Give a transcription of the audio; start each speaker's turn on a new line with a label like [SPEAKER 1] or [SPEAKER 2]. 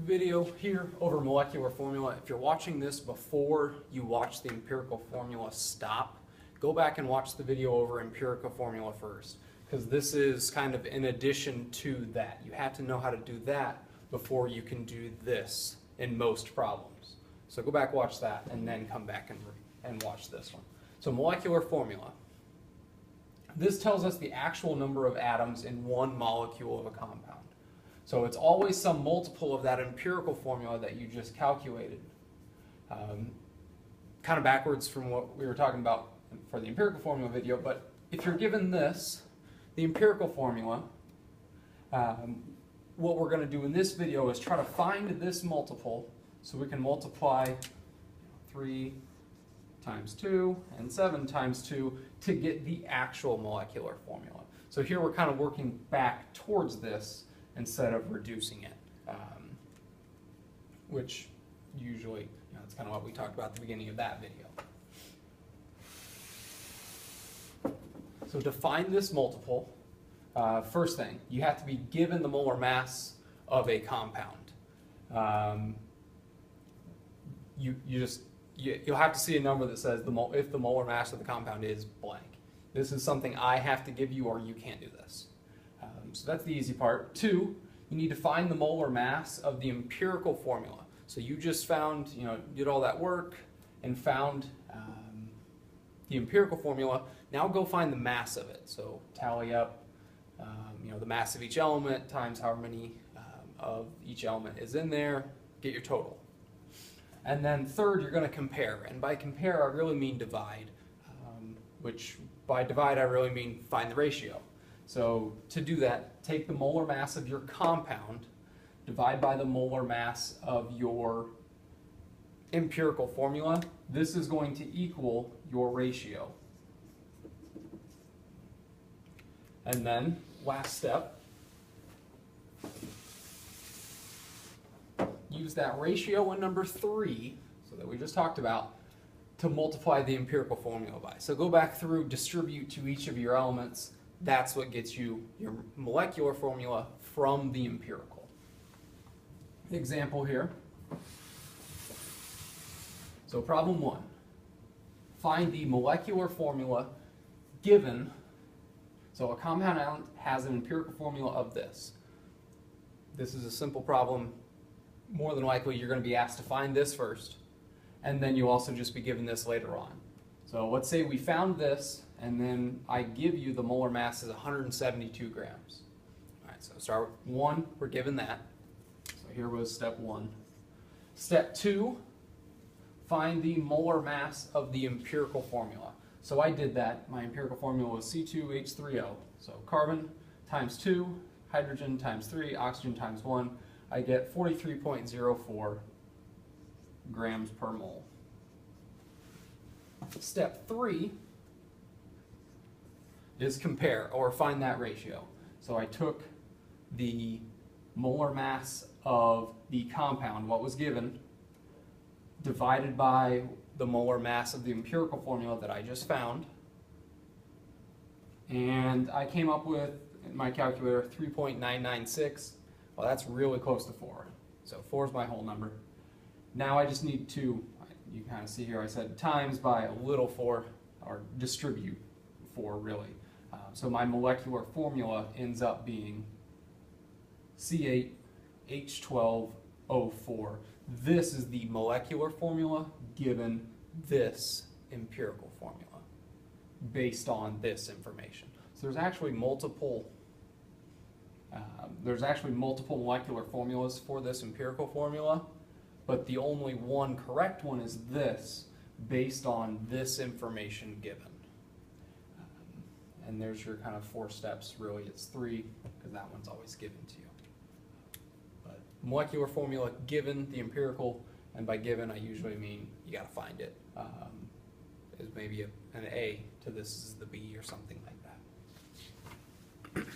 [SPEAKER 1] video here over molecular formula. If you're watching this before you watch the empirical formula, stop. Go back and watch the video over empirical formula first, because this is kind of in addition to that. You have to know how to do that before you can do this in most problems. So go back, watch that, and then come back and watch this one. So molecular formula. This tells us the actual number of atoms in one molecule of a compound. So it's always some multiple of that empirical formula that you just calculated. Kind of backwards from what we were talking about for the empirical formula video, but if you're given this, the empirical formula, what we're going to do in this video is try to find this multiple, so we can multiply 3 times 2 and 7 times 2 to get the actual molecular formula. So here we're kind of working back towards this instead of reducing it, which usually, that's kind of what we talked about at the beginning of that video. So to find this multiple, first thing, you have to be given the molar mass of a compound. You'll have to see a number that says if the molar mass of the compound is blank. This is something I have to give you, or you can't do this. So that's the easy part. 2, you need to find the molar mass of the empirical formula. So you just found, did all that work and found the empirical formula. Now go find the mass of it. So tally up, the mass of each element times however many of each element is in there, get your total. And then third, you're going to compare. And by compare, I really mean divide, which by divide, I really mean find the ratio. So to do that, take the molar mass of your compound, divide by the molar mass of your empirical formula. This is going to equal your ratio. And then, last step, use that ratio in number 3, so that we just talked about, to multiply the empirical formula by. So go back through, distribute to each of your elements. That's what gets you your molecular formula from the empirical. Example here. So problem 1. Find the molecular formula given, so a compound element has an empirical formula of this. This is a simple problem. More than likely you're going to be asked to find this first, and then you'll also just be given this later on. So let's say we found this, and then I give you the molar mass is 172 grams. All right, so start with 1, we're given that. So here was step 1. Step 2, find the molar mass of the empirical formula. So I did that. My empirical formula was C2H3O. So carbon times 2, hydrogen times 3, oxygen times 1. I get 43.04 grams per mole. Step 3 is compare, or find that ratio. So I took the molar mass of the compound, what was given, divided by the molar mass of the empirical formula that I just found, and I came up with, in my calculator, 3.996. Well, that's really close to 4. So 4 is my whole number. Now I just need to, you kind of see here I said times by a little 4, or distribute 4 really. So my molecular formula ends up being C8H12O4. This is the molecular formula given this empirical formula based on this information. So there's actually multiple molecular formulas for this empirical formula, but the only one correct one is this, based on this information given. And there's your kind of 4 steps. Really, it's 3, because that one's always given to you. But molecular formula given the empirical, and by given I usually mean you got to find it. Is maybe an A to this is the B or something like that.